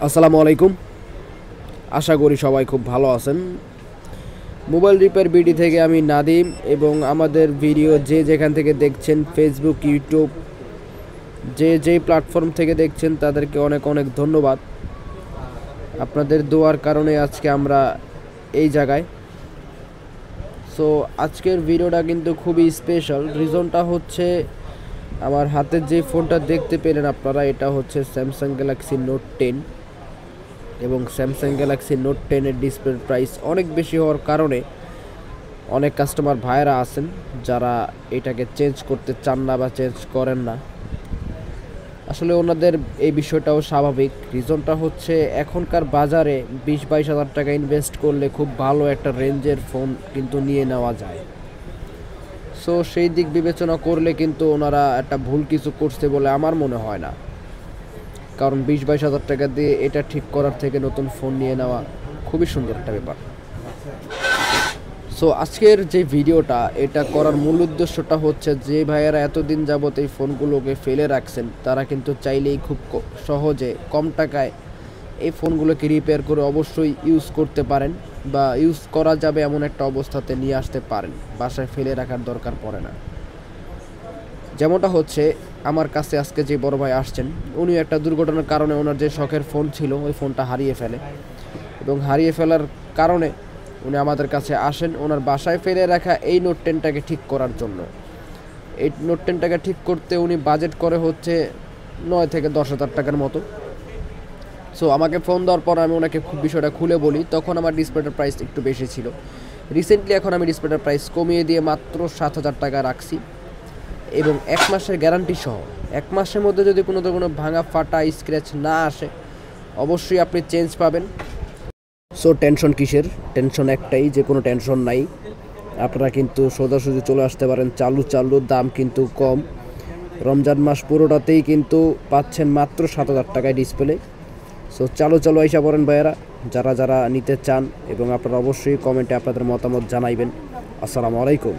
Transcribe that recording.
আসসালামু আলাইকুম। আশা করি সবাই খুব ভালো আছেন। মোবাইল রিপেয়ার বিডি থেকে আমি নাদিম, এবং আমাদের ভিডিও যে যেখান থেকে দেখছেন, ফেসবুক, ইউটিউব, যে যেই প্ল্যাটফর্ম থেকে দেখছেন তাদেরকে অনেক অনেক ধন্যবাদ। আপনাদের দোয়ার কারণে আজকে আমরা এই জায়গায়। সো আজকের ভিডিওটা কিন্তু খুবই স্পেশাল। রিজনটা হচ্ছে, আমার হাতের যে ফোনটা দেখতে পেলেন আপনারা, এটা হচ্ছে স্যামসাং গ্যালাক্সি নোট 10, এবং স্যামসাং গ্যালাক্সি নোট 10-এর ডিসপ্লের প্রাইস অনেক বেশি হওয়ার কারণে অনেক কাস্টমার ভাইয়েরা আছেন যারা এটাকে চেঞ্জ করতে চান না বা চেঞ্জ করেন না। আসলে ওনাদের এই বিষয়টাও স্বাভাবিক। রিজনটা হচ্ছে, এখনকার বাজারে 20-22 হাজার টাকা ইনভেস্ট করলে খুব ভালো একটা রেঞ্জের ফোন কিন্তু নিয়ে নেওয়া যায়। সো সেই দিক বিবেচনা করলে কিন্তু ওনারা একটা ভুল কিছু করছে বলে আমার মনে হয় না, কারণ 20-22 হাজার টাকা দিয়ে এটা ঠিক করার থেকে নতুন ফোন নিয়ে নেওয়া খুবই সুন্দর একটা ব্যাপার। সো আজকের যে ভিডিওটা, এটা করার মূল উদ্দেশ্যটা হচ্ছে, যে ভাইয়েরা এতদিন যাবত এই ফোনগুলোকে ফেলে রাখছেন তারা কিন্তু চাইলেই খুব সহজে কম টাকায় এই ফোনগুলোকে রিপেয়ার করে অবশ্যই ইউজ করতে পারেন, বা ইউজ করা যাবে এমন একটা অবস্থাতে নিয়ে আসতে পারেন। বাসায় ফেলে রাখার দরকার পড়ে না। যেমনটা হচ্ছে, আমার কাছে আজকে যে বড় ভাই আসছেন, উনি একটা দুর্ঘটনার কারণে ওনার যে শখের ফোন ছিল ওই ফোনটা হারিয়ে ফেলে, এবং হারিয়ে ফেলার কারণে উনি আমাদের কাছে আসেন ওনার বাসায় ফেলে রাখা এই নোট 10টাকে ঠিক করার জন্য। এই নোট 10টাকে ঠিক করতে উনি বাজেট করে হচ্ছে 9 থেকে 10 হাজার টাকার মতো। সো আমাকে ফোন দেওয়ার পর আমি ওনাকে খুব বিষয়টা খুলে বলি। তখন আমার ডিসপ্লেটার প্রাইস একটু বেশি ছিল। রিসেন্টলি এখন আমি ডিসপ্লেটার প্রাইস কমিয়ে দিয়ে মাত্র 7,000 টাকা রাখছি, এবং 1 মাসের গ্যারান্টি সহ। 1 মাসের মধ্যে যদি কোনো ভাঙা ফাটা স্ক্র্যাচ না আসে, অবশ্যই আপনি চেঞ্জ পাবেন। সো টেনশন কিসের? টেনশন একটাই, যে কোনো টেনশন নাই। আপনারা কিন্তু সোজাসুজি চলে আসতে পারেন। চালুর দাম কিন্তু কম। রমজান মাস পুরোটাতেই কিন্তু পাচ্ছেন মাত্র 7,000 টাকায় ডিসপ্লে। সো চালু আইসা পড়েন ভাইয়েরা, যারা যারা নিতে চান, এবং আপনারা অবশ্যই কমেন্টে আপনাদের মতামত জানাইবেন। আসসালামু আলাইকুম।